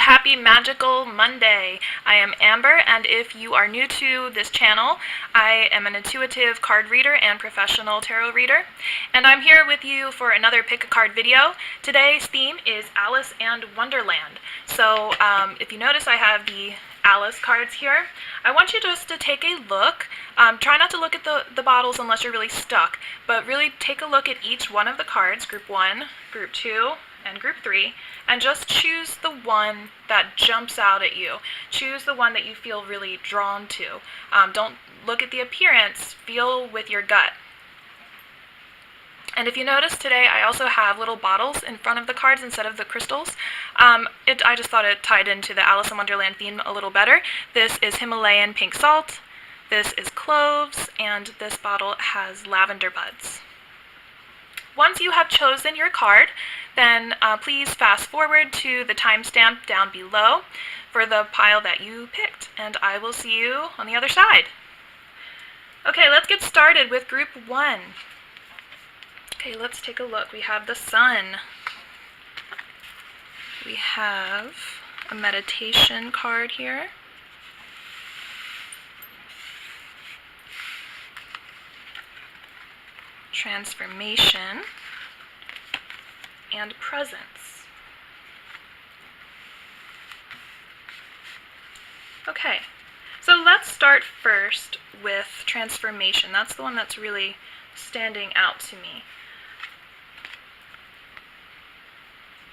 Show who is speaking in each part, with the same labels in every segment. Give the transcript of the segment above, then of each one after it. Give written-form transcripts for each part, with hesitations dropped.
Speaker 1: happy magical Monday. I am Amber, and if you are new to this channel, I am an intuitive card reader and professional tarot reader, and I'm here with you for another pick a card video. Today's theme is Alice and Wonderland. So if you notice, I have the Alice cards here. I want you just to take a look. Try not to look at the bottles unless you're really stuck, but really take a look at each one of the cards, group 1, group 2, and group 3, and just choose the one that jumps out at you. Choose the one that you feel really drawn to. Don't look at the appearance, feel with your gut. And if you notice today, I also have little bottles in front of the cards instead of the crystals. I just thought it tied into the Alice in Wonderland theme a little better. This is Himalayan pink salt, this is cloves, and this bottle has lavender buds. Once you have chosen your card, then please fast forward to the timestamp down below for the pile that you picked, and I will see you on the other side. Okay, let's get started with group 1. Okay, let's take a look. We have the sun. We have a meditation card here. Transformation and presence. Okay, so let's start first with transformation. That's the one that's really standing out to me.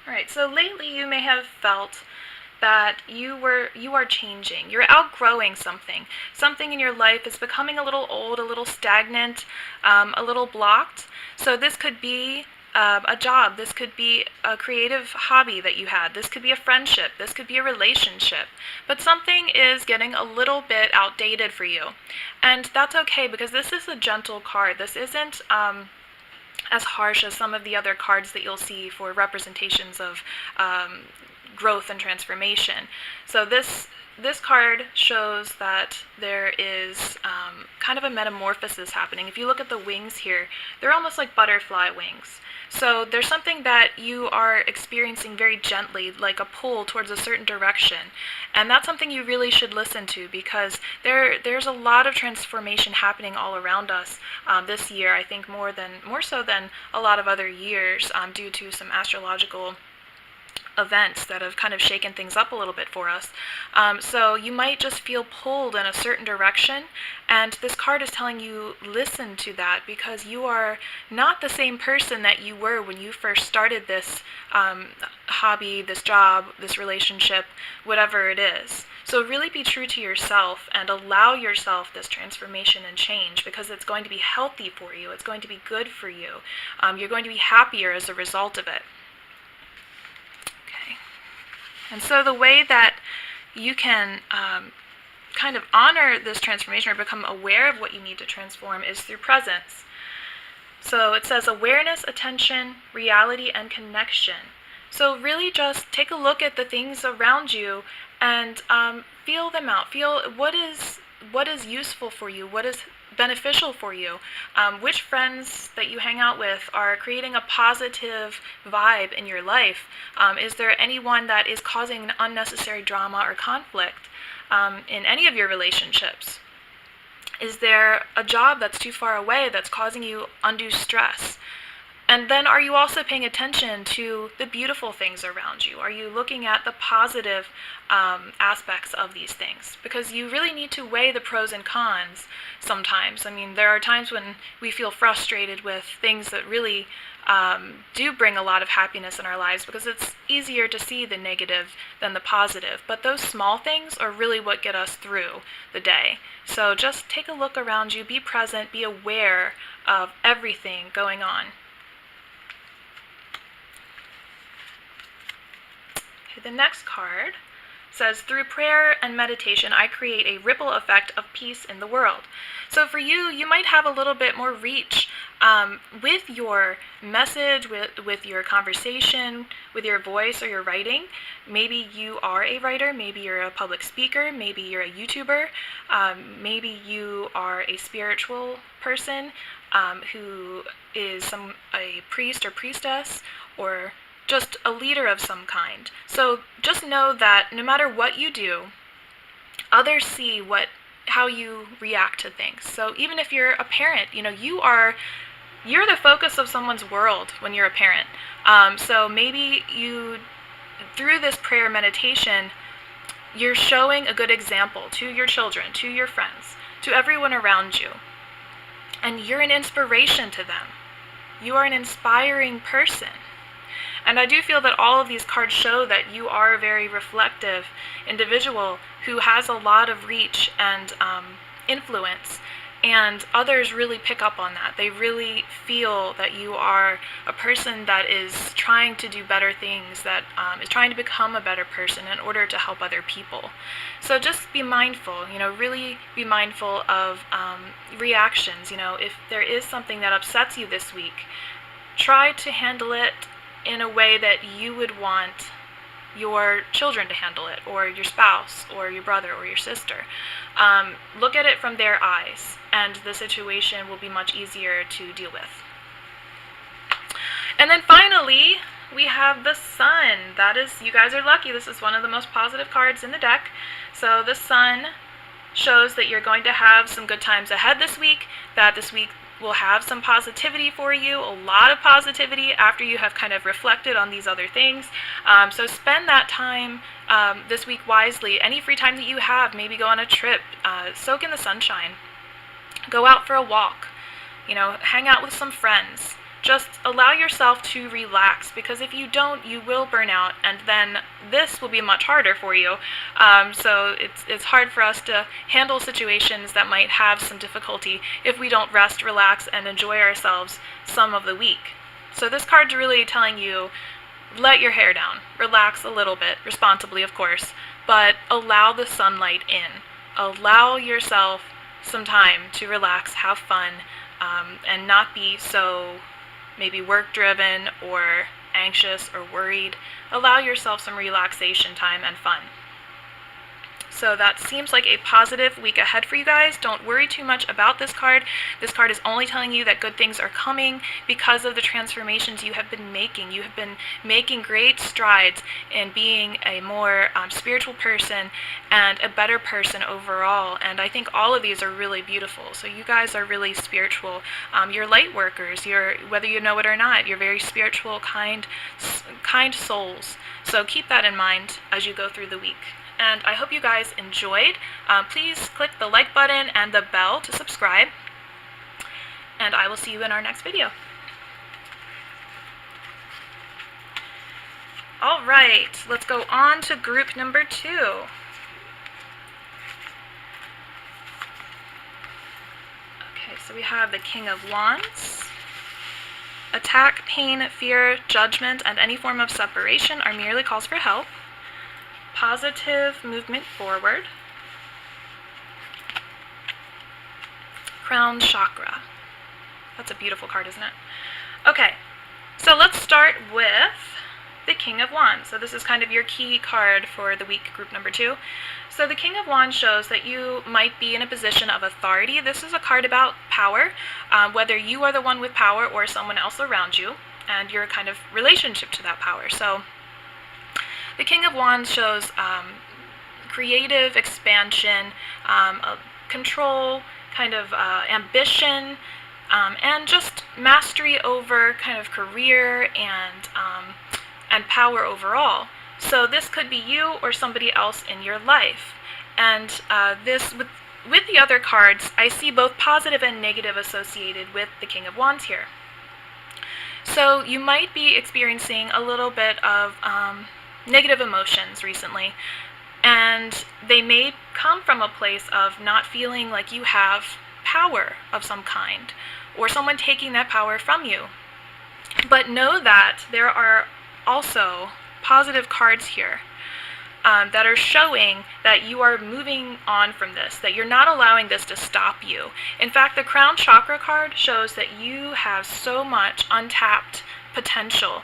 Speaker 1: Alright, so lately you may have felt that you are changing. You're outgrowing something. Something in your life is becoming a little old, a little stagnant, a little blocked. So this could be a job. This could be a creative hobby that you had. This could be a friendship. This could be a relationship. But something is getting a little bit outdated for you. And that's okay, because this is a gentle card. This isn't as harsh as some of the other cards that you'll see for representations of growth and transformation. So this card shows that there is kind of a metamorphosis happening. If you look at the wings here, they're almost like butterfly wings. So there's something that you are experiencing very gently, like a pull towards a certain direction. And that's something you really should listen to, because there's a lot of transformation happening all around us this year, I think more so than a lot of other years, due to some astrological events that have kind of shaken things up a little bit for us. So you might just feel pulled in a certain direction, and this card is telling you listen to that, because you are not the same person that you were when you first started this hobby, this job, this relationship, whatever it is. So really be true to yourself and allow yourself this transformation and change, because it's going to be healthy for you. It's going to be good for you. You're going to be happier as a result of it. And so the way that you can kind of honor this transformation or become aware of what you need to transform is through presence. So it says awareness, attention, reality, and connection. So really just take a look at the things around you and feel them out. Feel what is useful for you, what is beneficial for you, which friends that you hang out with are creating a positive vibe in your life. Is there anyone that is causing unnecessary drama or conflict in any of your relationships? Is there a job that's too far away that's causing you undue stress? And then are you also paying attention to the beautiful things around you? Are you looking at the positive aspects of these things? Because you really need to weigh the pros and cons sometimes. I mean, there are times when we feel frustrated with things that really do bring a lot of happiness in our lives, because it's easier to see the negative than the positive. But those small things are really what get us through the day. So just take a look around you, be present, be aware of everything going on. Okay, the next card says, through prayer and meditation, I create a ripple effect of peace in the world. So for you, you might have a little bit more reach with your message, with your conversation, with your voice or your writing. Maybe you are a writer, maybe you're a public speaker, maybe you're a YouTuber, maybe you are a spiritual person who is a priest or priestess, or just a leader of some kind. So just know that no matter what you do, others see how you react to things. So even if you're a parent, you're the focus of someone's world when you're a parent. So maybe through this prayer meditation, you're showing a good example to your children, to your friends, to everyone around you. And you're an inspiration to them. You are an inspiring person. And I do feel that all of these cards show that you are a very reflective individual who has a lot of reach and influence, and others really pick up on that. They really feel that you are a person that is trying to do better things, that is trying to become a better person in order to help other people. So just be mindful, really be mindful of reactions. If there is something that upsets you this week, try to handle it in a way that you would want your children to handle it, or your spouse, or your brother, or your sister. Look at it from their eyes, and the situation will be much easier to deal with. And then finally, we have the Sun. You guys are lucky. This is one of the most positive cards in the deck. So the Sun shows that you're going to have some good times ahead this week, that this week will have some positivity for you, a lot of positivity after you have kind of reflected on these other things. So spend that time this week wisely. Any free time that you have, maybe go on a trip, soak in the sunshine, go out for a walk, hang out with some friends. Just allow yourself to relax, because if you don't, you will burn out, and then this will be much harder for you. So it's hard for us to handle situations that might have some difficulty if we don't rest, relax, and enjoy ourselves some of the week. So this card's really telling you, let your hair down, relax a little bit, responsibly of course, but allow the sunlight in. Allow yourself some time to relax, have fun, and not be so maybe work-driven or anxious or worried. Allow yourself some relaxation time and fun. So that seems like a positive week ahead for you guys. Don't worry too much about this card. This card is only telling you that good things are coming because of the transformations you have been making. You have been making great strides in being a more spiritual person and a better person overall. And I think all of these are really beautiful. So you guys are really spiritual. You're light workers. Whether you know it or not, you're very spiritual, kind souls. So keep that in mind as you go through the week. And I hope you guys enjoyed. Please click the like button and the bell to subscribe. And I will see you in our next video. All right, let's go on to group number 2. Okay, so we have the King of Wands. Attack, pain, fear, judgment, and any form of separation are merely calls for help. Positive movement forward. Crown chakra. That's a beautiful card, isn't it? Okay, so let's start with the King of Wands. So this is kind of your key card for the week, group number 2. So the King of Wands shows that you might be in a position of authority. This is a card about power, whether you are the one with power or someone else around you, and your kind of relationship to that power. So the King of Wands shows creative expansion, control, kind of ambition, and just mastery over kind of career and power overall. So this could be you or somebody else in your life. And this with the other cards, I see both positive and negative associated with the King of Wands here. So you might be experiencing a little bit of negative emotions recently, and they may come from a place of not feeling like you have power of some kind, or someone taking that power from you. But know that there are also positive cards here that are showing that you are moving on from this, that you're not allowing this to stop you. In fact, the Crown Chakra card shows that you have so much untapped potential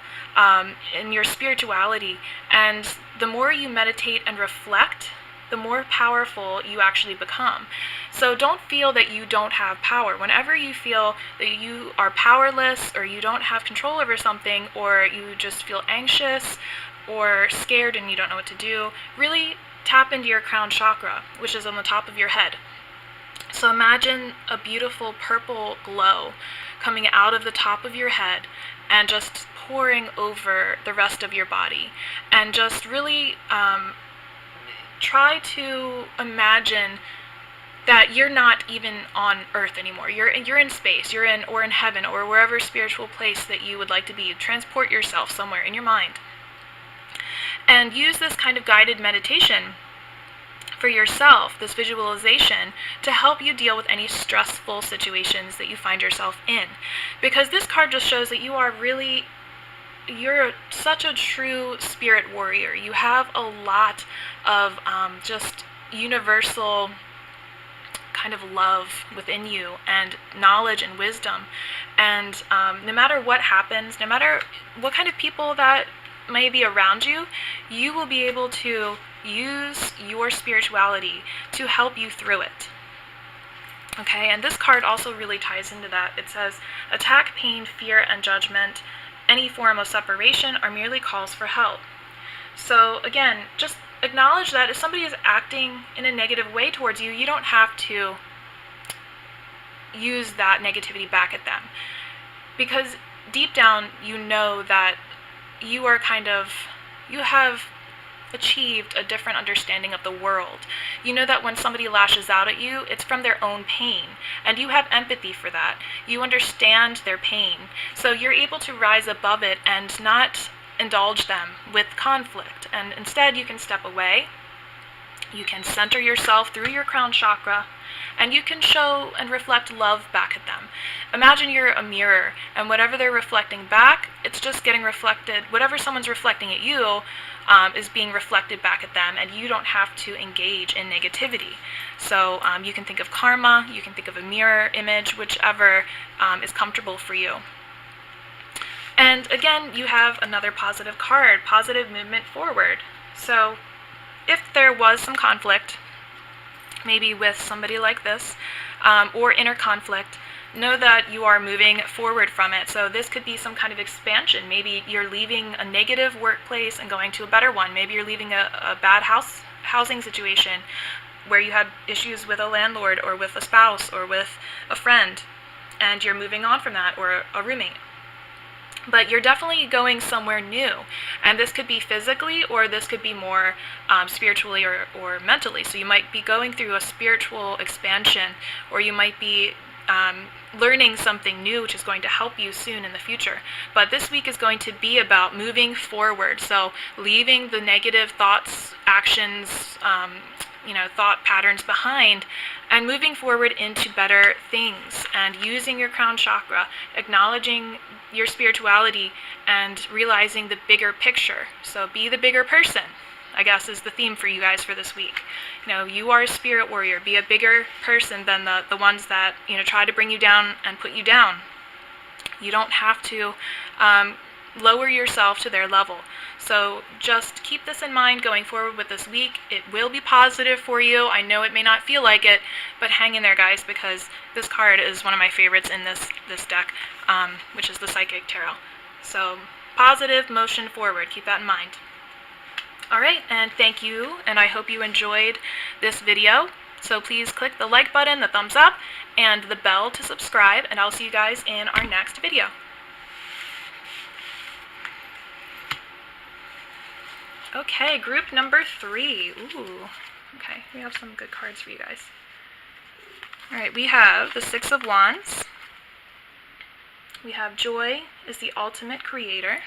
Speaker 1: in your spirituality, and the more you meditate and reflect the more powerful you actually become. So don't feel that you don't have power. Whenever you feel that you are powerless or you don't have control over something, or you just feel anxious or scared and you don't know what to do, really tap into your crown chakra, which is on the top of your head. So imagine a beautiful purple glow coming out of the top of your head and just pouring over the rest of your body. And just really try to imagine that you're not even on Earth anymore. You're in space, you're in heaven, or wherever spiritual place that you would like to be. Transport yourself somewhere in your mind. And use this kind of guided meditation for yourself, this visualization, to help you deal with any stressful situations that you find yourself in. Because this card just shows that you're such a true spirit warrior. You have a lot of just universal kind of love within you, and knowledge and wisdom. And no matter what happens, no matter what kind of people that may be around you, you will be able to use your spirituality to help you through it. Okay, and this card also really ties into that. It says, attack, pain, fear, and judgment, any form of separation, are merely calls for help. So again, just acknowledge that if somebody is acting in a negative way towards you, you don't have to use that negativity back at them. Because deep down, you know that you have achieved a different understanding of the world. You know that when somebody lashes out at you, it's from their own pain, and you have empathy for that. You understand their pain, so you're able to rise above it and not indulge them with conflict. And instead, you can step away, you can center yourself through your crown chakra, and you can show and reflect love back at them. Imagine you're a mirror, and whatever they're reflecting back, it's just getting reflected. Whatever someone's reflecting at you is being reflected back at them, and you don't have to engage in negativity. So you can think of karma, you can think of a mirror image, whichever is comfortable for you. And again, you have another positive card, positive movement forward. So if there was some conflict, maybe with somebody like this, or inner conflict, know that you are moving forward from it. So this could be some kind of expansion. Maybe you're leaving a negative workplace and going to a better one. Maybe you're leaving a bad housing situation where you had issues with a landlord or with a spouse or with a friend, and you're moving on from that, or a roommate. But you're definitely going somewhere new, and this could be physically, or this could be more spiritually or mentally. So you might be going through a spiritual expansion, or you might be learning something new, which is going to help you soon in the future. But this week is going to be about moving forward, so leaving the negative thoughts, actions, thought patterns behind, and moving forward into better things, and using your crown chakra, acknowledging your spirituality, and realizing the bigger picture. So be the bigger person, I guess, is the theme for you guys for this week. You are a spirit warrior. Be a bigger person than the ones that try to bring you down and put you down. You don't have to lower yourself to their level. So just keep this in mind going forward with this week. It will be positive for you. I know it may not feel like it, but hang in there, guys, because this card is one of my favorites in this deck, which is the Psychic Tarot. So positive motion forward. Keep that in mind. All right, and thank you, and I hope you enjoyed this video. So please click the like button, the thumbs up, and the bell to subscribe, and I'll see you guys in our next video. Okay, group number 3. Ooh, okay, we have some good cards for you guys. All right, we have the 6 of Wands. We have Joy is the ultimate creator.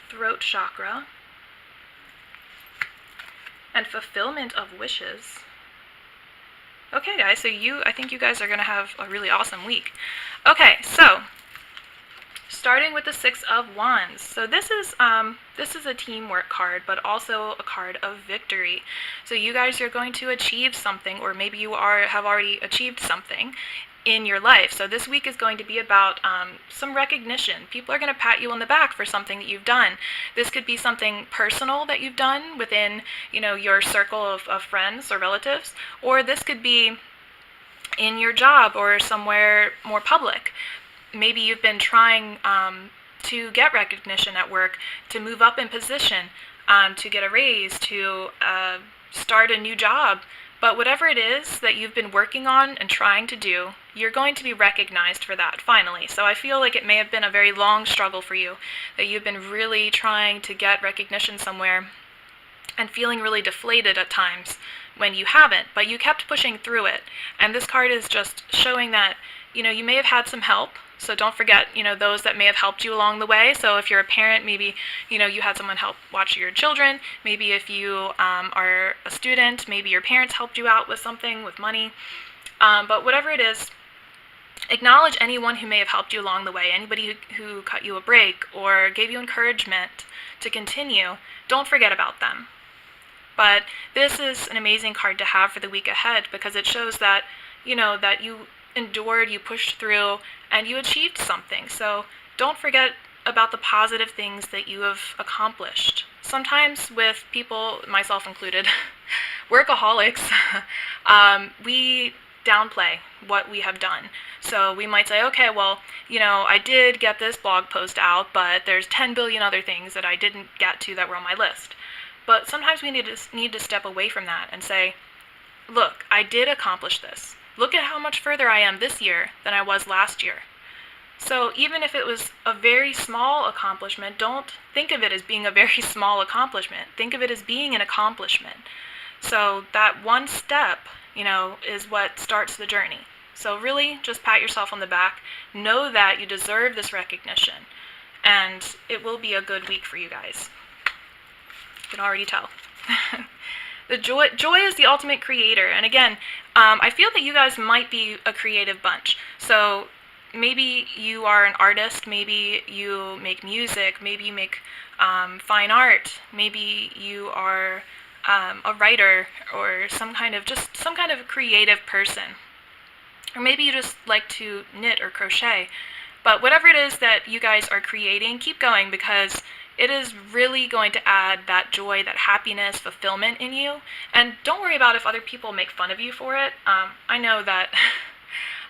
Speaker 1: Throat chakra. And fulfillment of wishes. Okay, guys, so I think you guys are going to have a really awesome week. Okay, so starting with the 6 of Wands. So this is a teamwork card, but also a card of victory. So you guys are going to achieve something, or maybe you have already achieved something in your life. So this week is going to be about some recognition. People are going to pat you on the back for something that you've done. This could be something personal that you've done within, your circle of friends or relatives, or this could be in your job or somewhere more public. Maybe you've been trying to get recognition at work, to move up in position, to get a raise, to start a new job. But whatever it is that you've been working on and trying to do, you're going to be recognized for that finally. So I feel like it may have been a very long struggle for you, that you've been really trying to get recognition somewhere and feeling really deflated at times when you haven't, but you kept pushing through it. And this card is just showing that, you may have had some help. So don't forget, those that may have helped you along the way. So if you're a parent, maybe, you had someone help watch your children. Maybe if you are a student, maybe your parents helped you out with something, with money. But whatever it is, acknowledge anyone who may have helped you along the way, anybody who cut you a break or gave you encouragement to continue. Don't forget about them. But this is an amazing card to have for the week ahead because it shows that, that you endured, you pushed through, and you achieved something. So don't forget about the positive things that you have accomplished. Sometimes with people, myself included, workaholics, we downplay what we have done. So we might say, okay, well, I did get this blog post out, but there's 10 billion other things that I didn't get to that were on my list. But sometimes we need to step away from that and say, look, I did accomplish this. Look at how much further I am this year than I was last year. So even if it was a very small accomplishment, don't think of it as being a very small accomplishment. Think of it as being an accomplishment. So that one step, is what starts the journey. So really just pat yourself on the back. Know that you deserve this recognition. And it will be a good week for you guys. You can already tell. The joy is the ultimate creator. And again, I feel that you guys might be a creative bunch. So maybe you are an artist, maybe you make music, maybe you make fine art, maybe you are a writer or some kind of creative person. Or maybe you just like to knit or crochet. But whatever it is that you guys are creating, keep going because it is really going to add that joy, that happiness, fulfillment in you. And don't worry about if other people make fun of you for it. I know that,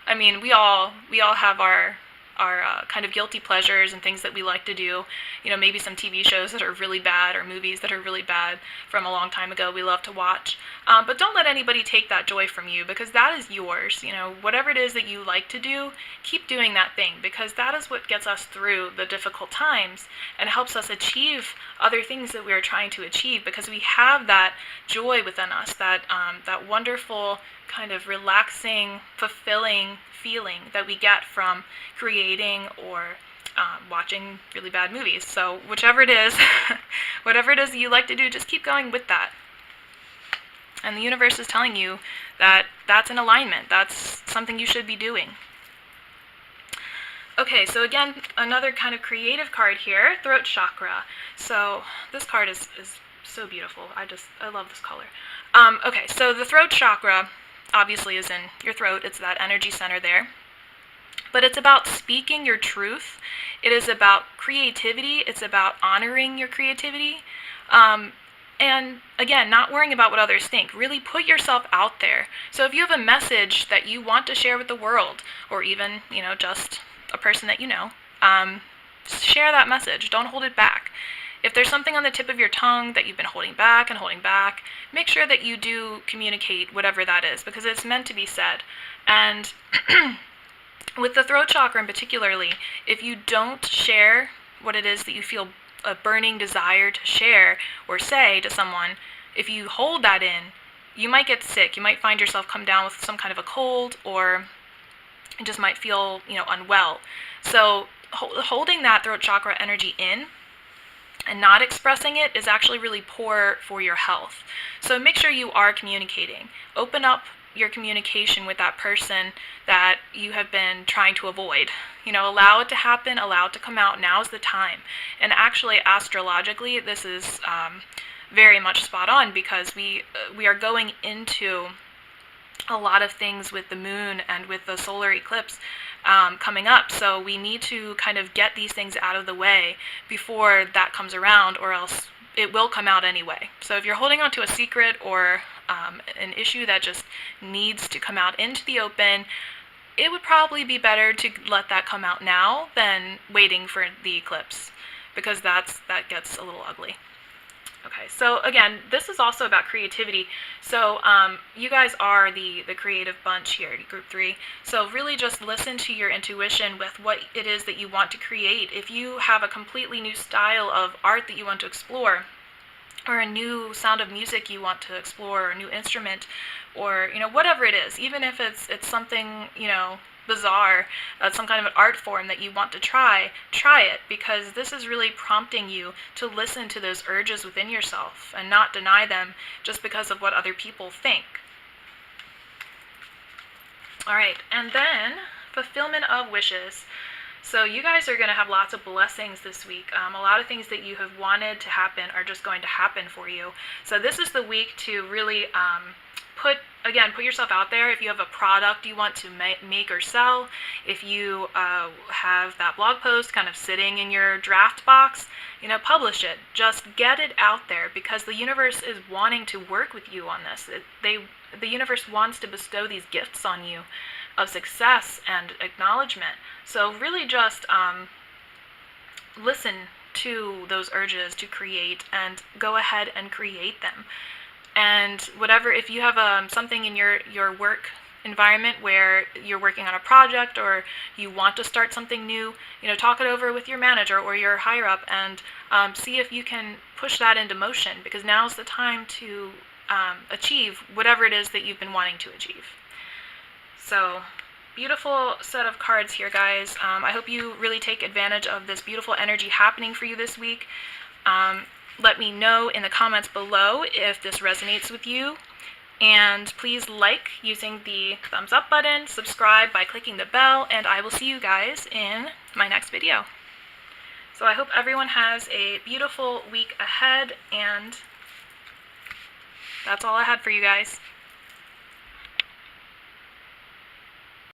Speaker 1: we all have our kind of guilty pleasures and things that we like to do. Maybe some TV shows that are really bad or movies that are really bad from a long time ago we love to watch. But don't let anybody take that joy from you because that is yours. Whatever it is that you like to do, keep doing that thing because that is what gets us through the difficult times and helps us achieve other things that we are trying to achieve because we have that joy within us, that wonderful kind of relaxing, fulfilling feeling that we get from creating or watching really bad movies. So whichever it is, whatever it is that you like to do, just keep going with that. And the universe is telling you that that's in alignment. That's something you should be doing. Okay, so again, another kind of creative card here, throat chakra. So this card is so beautiful. I love this color. Okay, so the throat chakra obviously is in your throat. It's that energy center there. But it's about speaking your truth. It is about creativity. It's about honoring your creativity. And again, not worrying about what others think. Really put yourself out there. So if you have a message that you want to share with the world, or even, just a person that share that message. Don't hold it back. If there's something on the tip of your tongue that you've been holding back, make sure that you do communicate whatever that is, because it's meant to be said. And with the throat chakra in particularly, if you don't share what it is that you feel a burning desire to share or say to someone, if you hold that in, you might get sick. You might find yourself come down with some kind of a cold, or you just might feel, unwell. So holding that throat chakra energy in and not expressing it is actually really poor for your health. So make sure you are communicating. Open up your communication with that person that you have been trying to avoid. Allow it to happen, allow it to come out. Now's the time. And actually, astrologically, this is very much spot on, because we are going into a lot of things with the moon and with the solar eclipse coming up. So we need to kind of get these things out of the way before that comes around, or else it will come out anyway. So if you're holding on to a secret or an issue that just needs to come out into the open, it would probably be better to let that come out now than waiting for the eclipse, because that gets a little ugly. Okay, so again, this is also about creativity. So you guys are the creative bunch here, group 3. So really just listen to your intuition with what it is that you want to create. If you have a completely new style of art that you want to explore, or a new sound of music you want to explore, or a new instrument, or whatever it is, even if it's something bizarre, some kind of an art form that you want to try it, because this is really prompting you to listen to those urges within yourself and not deny them just because of what other people think. Alright, and then fulfillment of wishes. So you guys are going to have lots of blessings this week. A lot of things that you have wanted to happen are just going to happen for you. So this is the week to really put yourself out there. If you have a product you want to make or sell, if you have that blog post kind of sitting in your draft box, publish it. Just get it out there, because the universe is wanting to work with you on this. The universe wants to bestow these gifts on you of success and acknowledgement. So really just listen to those urges to create and go ahead and create them. And whatever, if you have something in your work environment where you're working on a project or you want to start something new, talk it over with your manager or your higher up and see if you can push that into motion, because now's the time to achieve whatever it is that you've been wanting to achieve. So, beautiful set of cards here, guys. I hope you really take advantage of this beautiful energy happening for you this week. Let me know in the comments below if this resonates with you. And please like using the thumbs up button, subscribe by clicking the bell, and I will see you guys in my next video. So I hope everyone has a beautiful week ahead, and that's all I had for you guys.